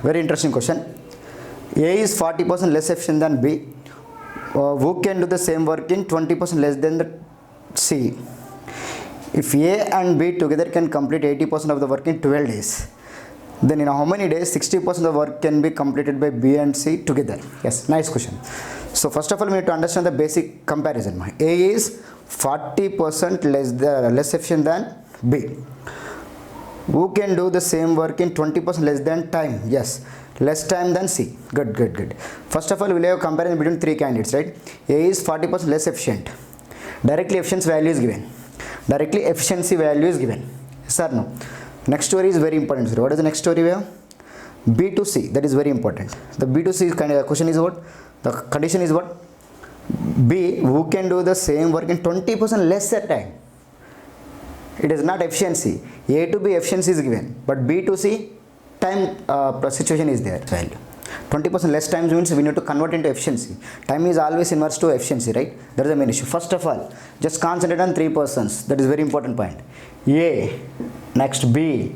Very interesting question. A is 40% less efficient than B. Who can do the same work in 20% less than the C? If A and B together can complete 80% of the work in 12 days, then in how many days 60% of the work can be completed by B and C together? Yes, nice question. So first of all, we need to understand the basic comparison. A is 40% less efficient than B. Who can do the same work in 20% less than time? Yes, less time than C. Good. First of all, we'll have a comparison between three candidates, right? A is 40% less efficient. Directly efficiency value is given. Directly efficiency value is given. Yes or no? Next story is very important. So what is the next story we have? B to C. That is very important. The B to C kind of question is what? The condition is what? B, who can do the same work in 20% lesser time. It is not efficiency. A to B efficiency is given, but B to C time situation is there value. 20% less time means we need to convert into efficiency. Time is always inverse to efficiency, right? That is the main issue. First of all, just concentrate on three persons. That is very important point. A, next B,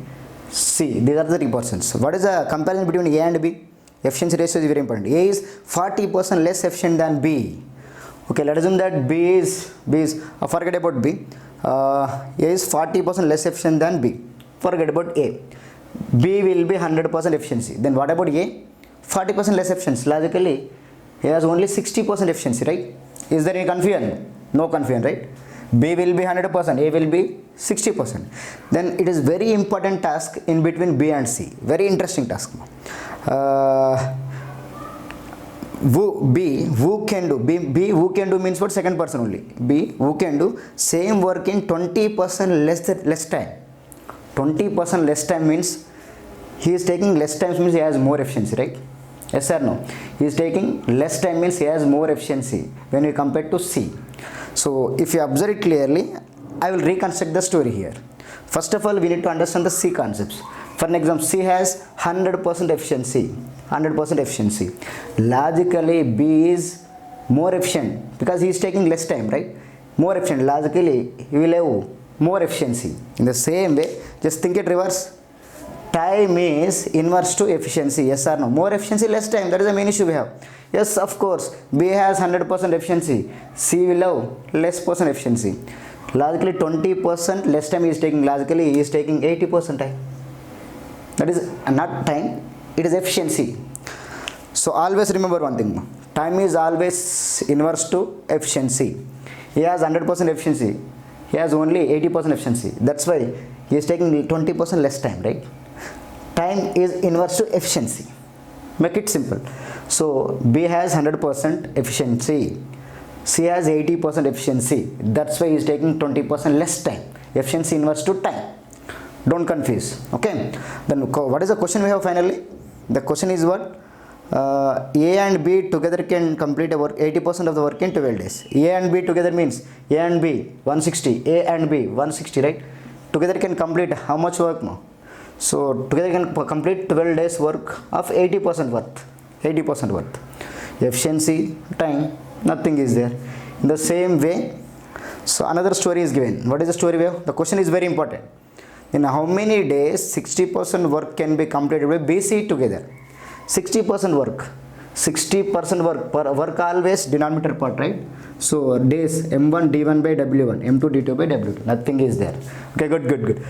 C. These are the three persons. What is the comparison between A and B? Efficiency ratio is very important. A is 40% less efficient than B. Okay, let's assume that B is forget about B. A is 40% less efficient than B. Forget about A. B will be 100% efficiency. Then what about A? 40% less efficiency. Logically, he has only 60% efficiency, right? Is there any confusion? No confusion, right? B will be 100%, A will be 60%. Then it is very important task in between B and C. Very interesting task. Who can do means what? Second person only. B, who can do same work in 20% less time. 20% less time means he is taking less time means he has more efficiency, right? Yes or no? He is taking less time means he has more efficiency when we compare to C. So if you observe it clearly, I will reconstruct the story here. First of all, we need to understand the C concepts. For an example, C has 100% efficiency. 100% efficiency. Logically, B is more efficient because he is taking less time, right? More efficient. Logically, he will have more efficiency. In the same way, just think it reverse. Time is inverse to efficiency. Yes or no? More efficiency, less time. That is the main issue we have. Yes, of course. B has 100% efficiency. C will have less percent efficiency. Logically, 20% less time he is taking. Logically, he is taking 80% time. That is not time. It is efficiency. So always remember one thing. Time is always inverse to efficiency. He has 100% efficiency. He has only 80% efficiency. That's why he is taking 20% less time, right? Time is inverse to efficiency. Make it simple. So B has 100% efficiency. C has 80% efficiency. That's why he is taking 20% less time. Efficiency inverse to time. Don't confuse. Okay. Then what is the question we have finally? The question is what? A and B together can complete a work 80% of the work in 12 days. A and B together means A and B 160. A and B 160, right? Together can complete how much work now? So together can complete 12 days work of 80% worth. 80% worth. Efficiency, time, nothing is there. In the same way, so another story is given. What is the story we have? The question is very important. In how many days 60% work can be completed by BC together? 60% work. 60% work always denominator part, right? So days M1 D1 by W1, M2 D2 by W2. Nothing is there. Okay, good.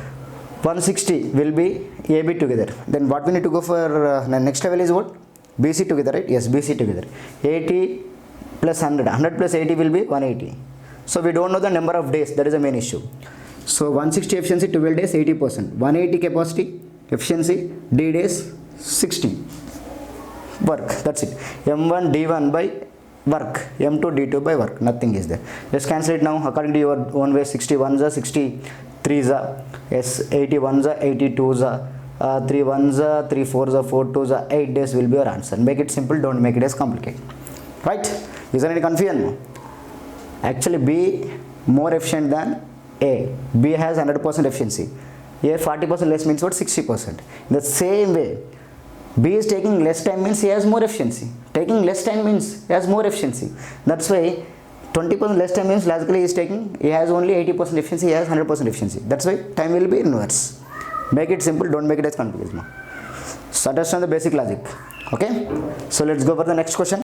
160 will be AB together. Then what we need to go for next level is what? BC together, right? Yes, BC together. 80 plus 100. 100 plus 80 will be 180. So we don't know the number of days. That is the main issue. So 160 efficiency, 12 days, 80%. 180 capacity, efficiency, D days, 60. Work, that's it. M1 D1 by work, M2 D2 by work. Nothing is there. Just cancel it now according to your own way. 61s are 63s are, yes, 81s are 82s are, 3 1s are 3 4s are 4 2s are 8 days will be your answer. Make it simple, don't make it as complicated. Right? Is there any confusion? Actually, B more efficient than A. B has 100% efficiency. Here 40% less means what? 60%. In the same way, B is taking less time means he has more efficiency. Taking less time means he has more efficiency. That's why 20% less time means logically he has only 80% efficiency, he has 100% efficiency. That's why time will be inverse. Make it simple, don't make it as complicated. So understand the basic logic. Okay, so let's go for the next question.